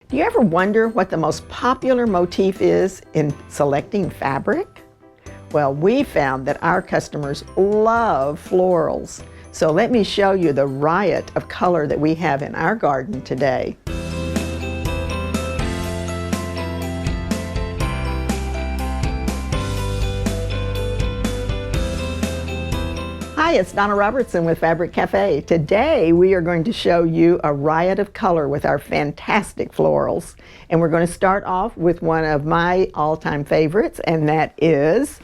Do you ever wonder what the most popular motif is in selecting fabric? Well, we found that our customers love florals. So let me show you the riot of color that we have in our garden today. Hi, it's Donna Robertson with Fabric Cafe. Today we are going to show you a riot of color with our fantastic florals. And we're going to start off with one of my all-time favorites, and that is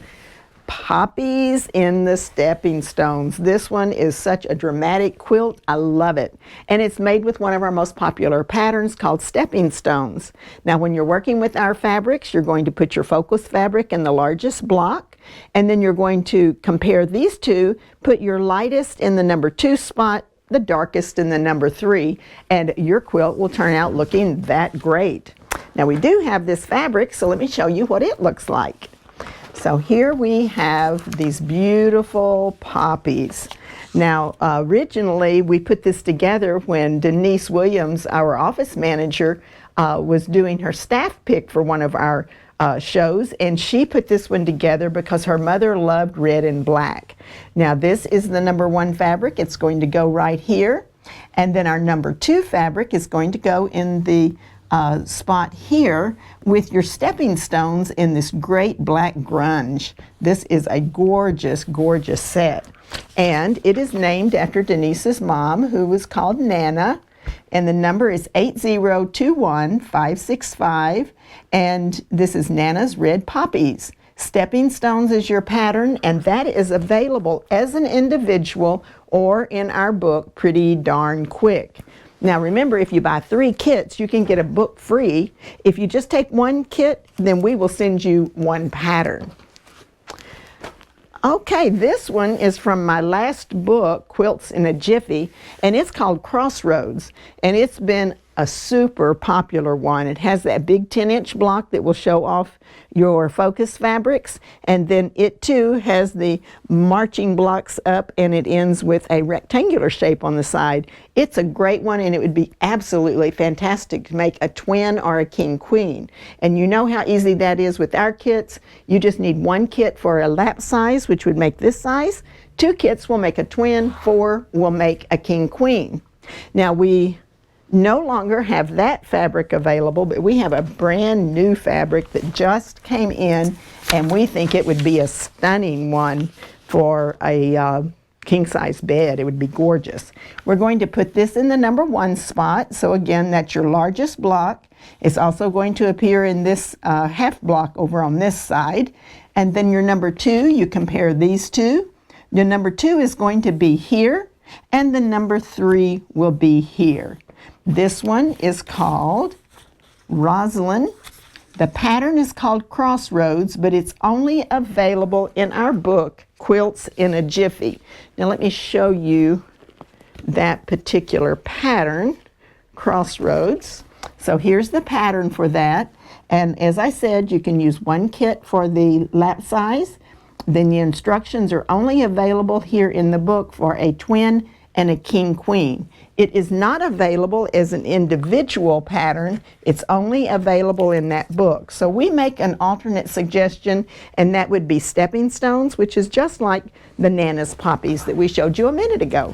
Poppies in the Stepping Stones. This one is such a dramatic quilt. I love it. And it's made with one of our most popular patterns called Stepping Stones. Now when you're working with our fabrics, you're going to put your focus fabric in the largest block, and then you're going to compare these two, put your lightest in the number 2 spot, the darkest in the number 3, and your quilt will turn out looking that great. Now we do have this fabric, so let me show you what it looks like. So here we have these beautiful poppies. Now originally we put this together when Denise Williams, our office manager, was doing her staff pick for one of our shows, and she put this one together because her mother loved red and black. Now this is the number 1 fabric. It's going to go right here, and then our number 2 fabric is going to go in the spot here with your stepping stones in this great black grunge. This is a gorgeous, gorgeous set, and it is named after Denise's mom, who was called Nana, and the number is 8021565, and this is Nana's Red Poppies. Stepping Stones is your pattern, and that is available as an individual or in our book Pretty Darn Quick. Now remember, if you buy 3 kits, you can get a book free. If you just take 1 kit, then we will send you 1 pattern. Okay, this one is from my last book, Quilts in a Jiffy, and it's called Crossroads, and it's been a super popular one. It has that big 10-inch block that will show off your focus fabrics, and then it too has the marching blocks up, and it ends with a rectangular shape on the side. It's a great one, and it would be absolutely fantastic to make a twin or a king queen. And you know how easy that is with our kits. You just need 1 kit for a lap size, which would make this size. 2 kits will make a twin, 4 will make a king queen. Now we no longer have that fabric available, but we have a brand new fabric that just came in, and we think it would be a stunning one for a king-size bed. It would be gorgeous. We're going to put this in the number 1 spot, so again, that's your largest block. It's also going to appear in this half block over on this side, and then your number 2, you compare these two. Your number 2 is going to be here, and the number 3 will be here. This one is called Rosalind. The pattern is called Crossroads, but it's only available in our book, Quilts in a Jiffy. Now let me show you that particular pattern, Crossroads. So here's the pattern for that. And as I said, you can use 1 kit for the lap size. Then the instructions are only available here in the book for a twin and a king queen. It is not available as an individual pattern. It's only available in that book. So we make an alternate suggestion, and that would be Stepping Stones, which is just like the Nana's Poppies that we showed you a minute ago.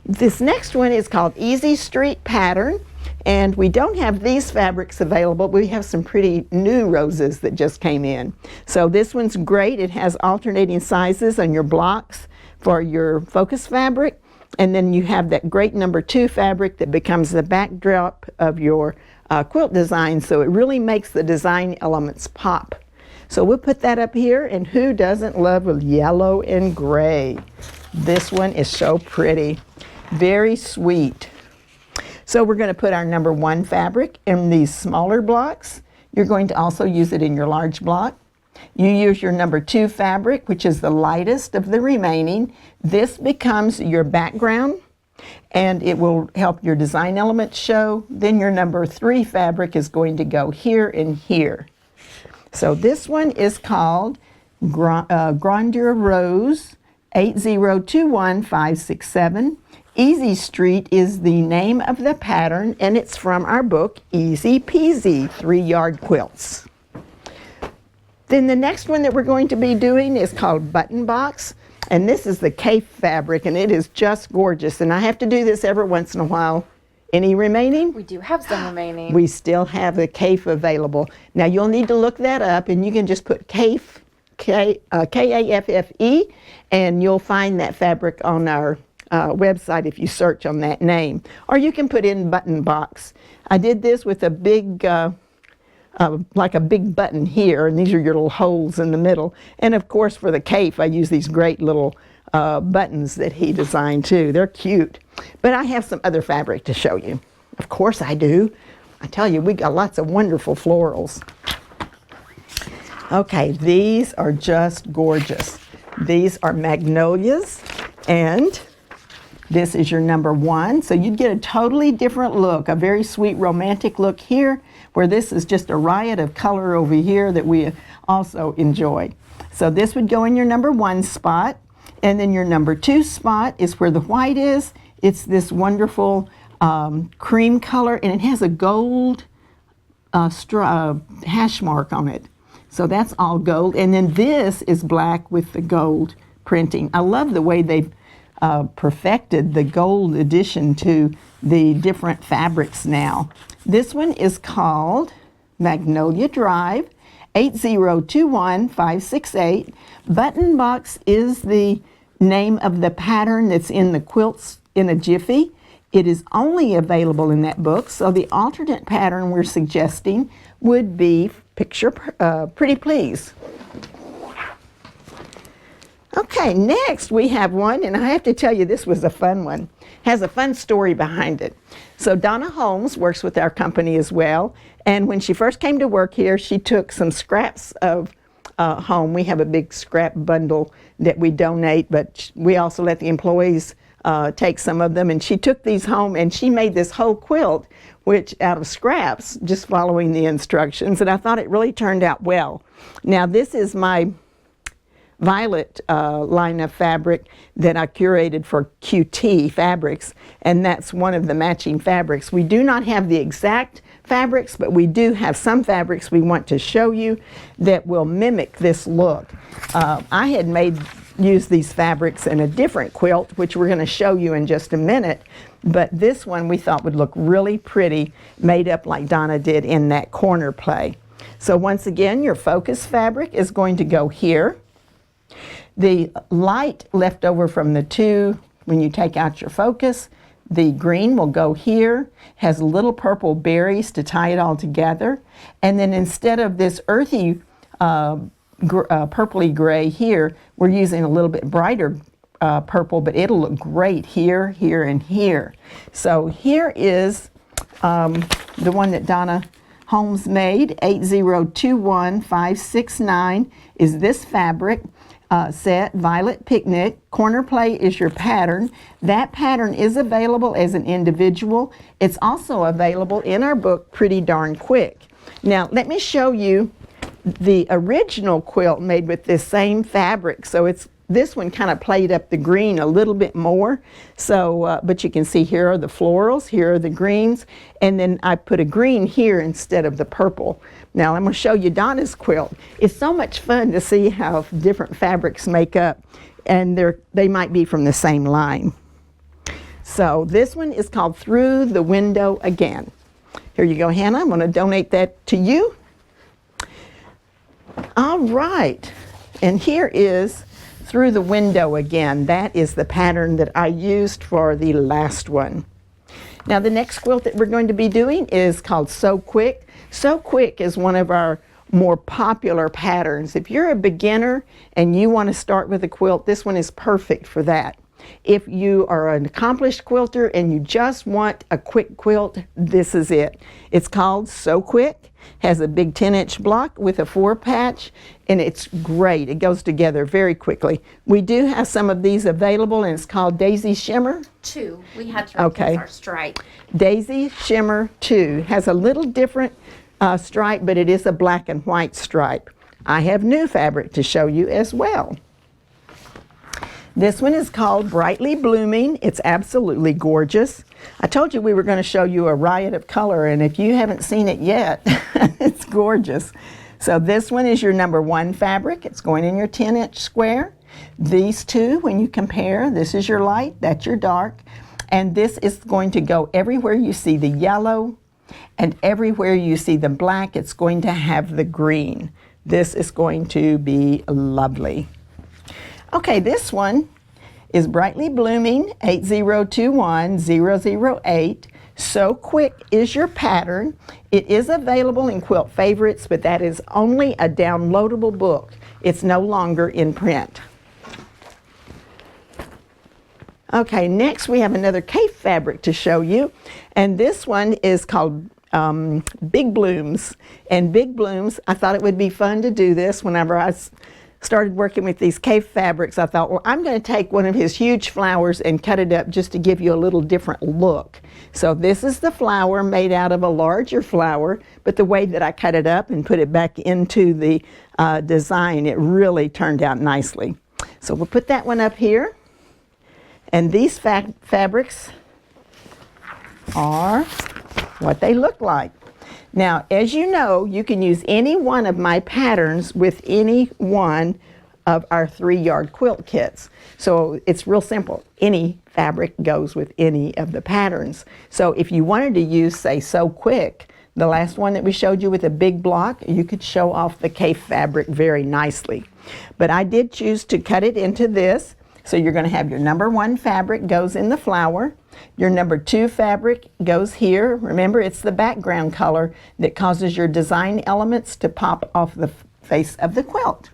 This next one is called Easy Street Pattern, and we don't have these fabrics available. We have some pretty new roses that just came in. So this one's great. It has alternating sizes on your blocks for your focus fabric, and then you have that great number 2 fabric that becomes the backdrop of your quilt design, so it really makes the design elements pop. So we'll put that up here, and who doesn't love yellow and gray? This one is so pretty, very sweet. So we're going to put our number 1 fabric in these smaller blocks. You're going to also use it in your large block. You use your number 2 fabric, which is the lightest of the remaining. This becomes your background, and it will help your design elements show. Then your number 3 fabric is going to go here and here. So this one is called Grandeur Rose 8021567. Easy Street is the name of the pattern, and it's from our book, Easy Peasy 3-Yard Quilts. Then the next one that we're going to be doing is called Button Box, and this is the Cafe fabric, and it is just gorgeous. And I have to do this every once in a while. Any remaining? We do have some remaining. We still have the Cafe available. Now you'll need to look that up, and you can just put Cafe, K-A-F-F-E, and you'll find that fabric on our website if you search on that name. Or you can put in Button Box. I did this with a big, like a big button here, and these are your little holes in the middle. And of course for the Cafe, I use these great little buttons that he designed too. They're cute. But I have some other fabric to show you. Of course I do. I tell you, we got lots of wonderful florals. Okay, these are just gorgeous. These are magnolias, and this is your number 1. So you'd get a totally different look, a very sweet romantic look here, where this is just a riot of color over here that we also enjoy. So this would go in your number 1 spot, and then your number 2 spot is where the white is. It's this wonderful cream color, and it has a gold hash mark on it. So that's all gold, and then this is black with the gold printing. I love the way they've perfected the gold addition to the different fabrics now. This one is called Magnolia Drive, 8021568. Button Box is the name of the pattern that's in the Quilts in a Jiffy. It is only available in that book, so the alternate pattern we're suggesting would be Picture Pretty Please. Okay, next we have one, and I have to tell you this was a fun one. Has a fun story behind it. So Donna Holmes works with our company as well, and when she first came to work here, she took some scraps of home. We have a big scrap bundle that we donate, but we also let the employees take some of them, and she took these home and she made this whole quilt, which out of scraps, just following the instructions, and I thought it really turned out well. Now this is my violet line of fabric that I curated for QT Fabrics, and that's one of the matching fabrics. We do not have the exact fabrics, but we do have some fabrics we want to show you that will mimic this look. I had used these fabrics in a different quilt, which we're going to show you in just a minute, but this one we thought would look really pretty, made up like Donna did in that corner play. So once again, your focus fabric is going to go here. The light left over from the 2, when you take out your focus, the green will go here, has little purple berries to tie it all together, and then instead of this earthy purpley gray here, we're using a little bit brighter purple, but it'll look great here, here, and here. So here is the one that Donna Holmes made, 8021569 is this fabric. Set, Violet Picnic. Corner Play is your pattern. That pattern is available as an individual. It's also available in our book, Pretty Darn Quick. Now, let me show you the original quilt made with this same fabric. So this one kind of played up the green a little bit more. So, but you can see here are the florals, here are the greens, and then I put a green here instead of the purple. Now I'm going to show you Donna's quilt. It's so much fun to see how different fabrics make up, and they might be from the same line. So this one is called Through the Window Again. Here you go, Hannah. I'm going to donate that to you. All right, and here is Through the Window Again. That is the pattern that I used for the last one. Now the next quilt that we're going to be doing is called So Quick. So Quick is one of our more popular patterns. If you're a beginner and you want to start with a quilt, this one is perfect for that. If you are an accomplished quilter and you just want a quick quilt, this is it. It's called So Quick, has a big 10-inch block with a 4-patch, and it's great. It goes together very quickly. We do have some of these available, and it's called Daisy Shimmer. 2. We had to replace our stripe. Daisy Shimmer 2 has a little different stripe, but it is a black and white stripe. I have new fabric to show you as well. This one is called Brightly Blooming. It's absolutely gorgeous. I told you we were going to show you a riot of color, and if you haven't seen it yet, it's gorgeous. So this one is your number 1 fabric. It's going in your 10-inch square. These two, when you compare, this is your light, that's your dark, and this is going to go everywhere you see the yellow, and everywhere you see the black, it's going to have the green. This is going to be lovely. Okay, this one is Brightly Blooming 8021008. So Quick is your pattern. It is available in Quilt Favorites, but that is only a downloadable book. It's no longer in print. Okay, next we have another cape fabric to show you, and this one is called Big Blooms. And Big Blooms, I thought it would be fun to do this. Whenever I started working with these cape fabrics, I thought, well, I'm going to take one of his huge flowers and cut it up just to give you a little different look. So this is the flower made out of a larger flower, but the way that I cut it up and put it back into the design, it really turned out nicely. So we'll put that one up here. And these fabrics are what they look like. Now, as you know, you can use any one of my patterns with any one of our 3-yard quilt kits. So it's real simple. Any fabric goes with any of the patterns. So if you wanted to use, say, So Quick, the last one that we showed you with a big block, you could show off the cape fabric very nicely. But I did choose to cut it into this. So you're going to have your number 1 fabric goes in the flower. Your number 2 fabric goes here. Remember, it's the background color that causes your design elements to pop off the face of the quilt.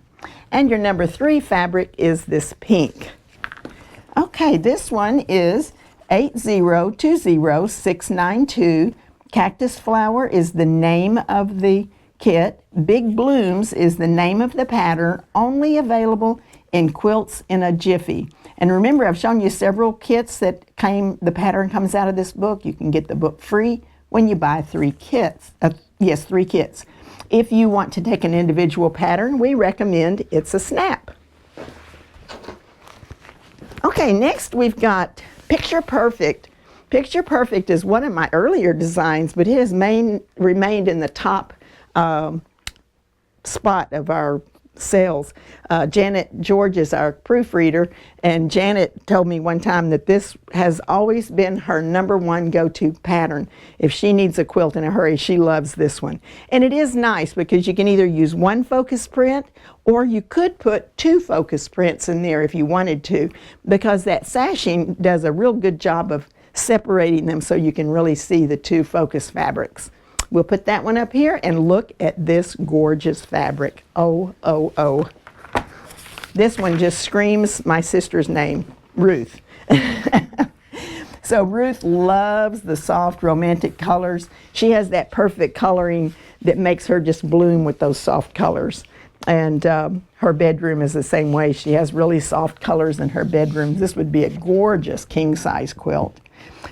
And your number 3 fabric is this pink. Okay, this one is 8020692. Cactus Flower is the name of the kit. Big Blooms is the name of the pattern, only available in Quilts in a Jiffy. And remember, I've shown you several kits that the pattern comes out of this book. You can get the book free when you buy 3 kits. 3 kits. If you want to take an individual pattern, we recommend It's a Snap. Okay, next we've got Picture Perfect. Picture Perfect is one of my earlier designs, but it has remained in the top spot of our sales. Janet George is our proofreader, and Janet told me one time that this has always been her number 1 go-to pattern. If she needs a quilt in a hurry, she loves this one. And it is nice because you can either use 1 focus print, or you could put 2 focus prints in there if you wanted to, because that sashing does a real good job of separating them so you can really see the 2 focus fabrics. We'll put that one up here and look at this gorgeous fabric. Oh, oh, oh. This one just screams my sister's name, Ruth. So Ruth loves the soft romantic colors. She has that perfect coloring that makes her just bloom with those soft colors. And her bedroom is the same way. She has really soft colors in her bedroom. This would be a gorgeous king-size quilt.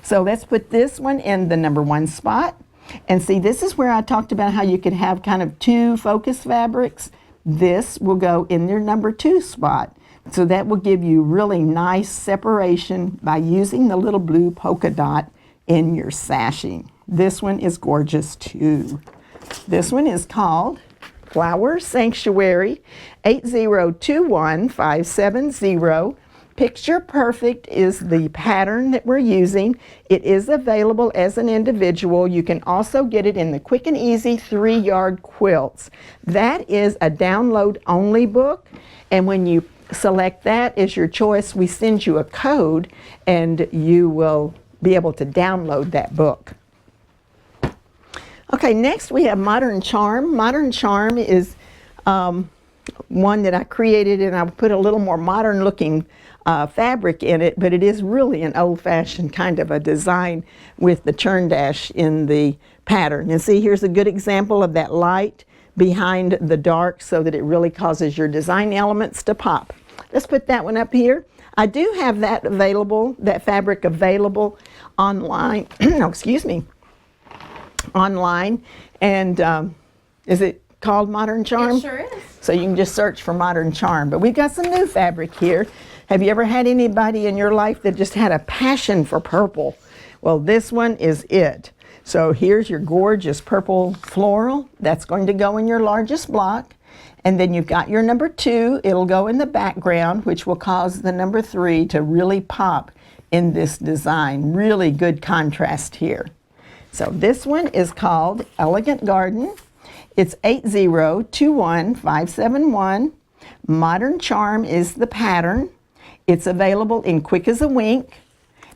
So let's put this one in the number 1 spot. And see, this is where I talked about how you could have kind of 2 focus fabrics. This will go in their number 2 spot. So that will give you really nice separation by using the little blue polka dot in your sashing. This one is gorgeous too. This one is called Flower Sanctuary 8021570. Picture Perfect is the pattern that we're using. It is available as an individual. You can also get it in the Quick and Easy 3-yard quilts. That is a download only book, and when you select that as your choice, we send you a code and you will be able to download that book. Okay, next we have Modern Charm. Modern Charm is one that I created, and I put a little more modern looking fabric in it, but it is really an old-fashioned kind of a design with the churn dash in the pattern. And see, here's a good example of that light behind the dark so that it really causes your design elements to pop. Let's put that one up here. I do have that available, that fabric available online, no, excuse me, online. And is it called Modern Charm? It sure is. So you can just search for Modern Charm. But we've got some new fabric here. Have you ever had anybody in your life that just had a passion for purple? Well, this one is it. So here's your gorgeous purple floral. That's going to go in your largest block. And then you've got your number 2. It'll go in the background, which will cause the number 3 to really pop in this design. Really good contrast here. So this one is called Elegant Garden. It's 8021571. Modern Charm is the pattern. It's available in Quick as a Wink.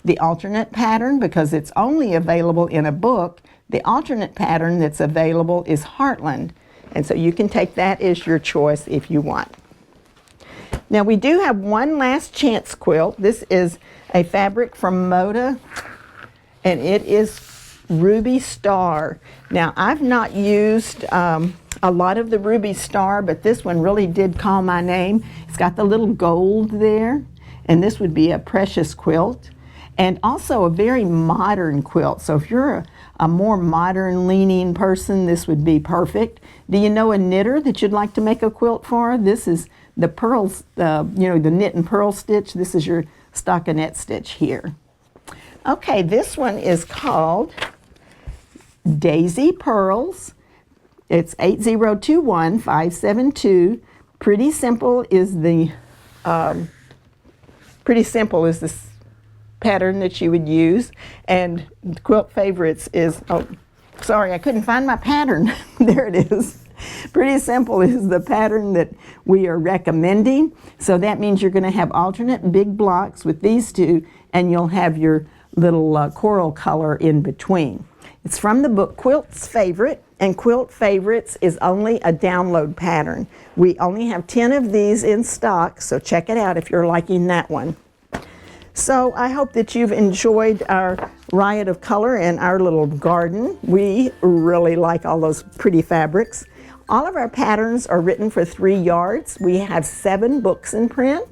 The alternate pattern, because it's only available in a book, the alternate pattern that's available is Heartland. And so you can take that as your choice if you want. Now we do have one last chance quilt. This is a fabric from Moda, and it is Ruby Star. Now I've not used a lot of the Ruby Star, but this one really did call my name. It's got the little gold there, and this would be a precious quilt. And also a very modern quilt. So if you're a more modern leaning person, this would be perfect. Do you know a knitter that you'd like to make a quilt for? This is the pearls, the knit and purl stitch. This is your stockinette stitch here. Okay, this one is called Daisy Pearls. It's 8021572. Pretty simple is the pattern that you would use, and Quilt Favorites is, oh sorry, I couldn't find my pattern. There it is. Pretty Simple is the pattern that we are recommending. So that means you're going to have alternate big blocks with these two, and you'll have your little coral color in between. It's from the book Quilt's Favorite, and Quilt Favorites is only a download pattern. We only have 10 of these in stock, so check it out if you're liking that one. So I hope that you've enjoyed our riot of color and our little garden. We really like all those pretty fabrics. All of our patterns are written for 3 yards. We have 7 books in print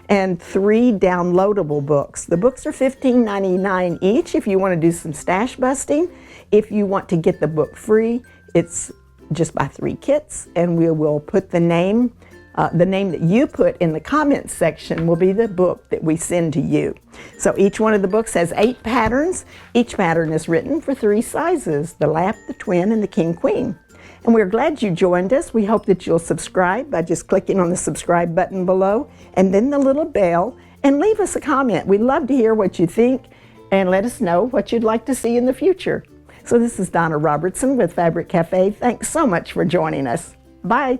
and 3 downloadable books. The books are $15.99 each if you want to do some stash busting. If you want to get the book free, it's just buy 3 kits, and we will put the name that you put in the comments section will be the book that we send to you. So each one of the books has 8 patterns. Each pattern is written for 3 sizes, the lap, the twin, and the king queen. And we're glad you joined us. We hope that you'll subscribe by just clicking on the subscribe button below and then the little bell, and leave us a comment. We'd love to hear what you think and let us know what you'd like to see in the future. So this is Donna Robertson with Fabric Cafe. Thanks so much for joining us. Bye.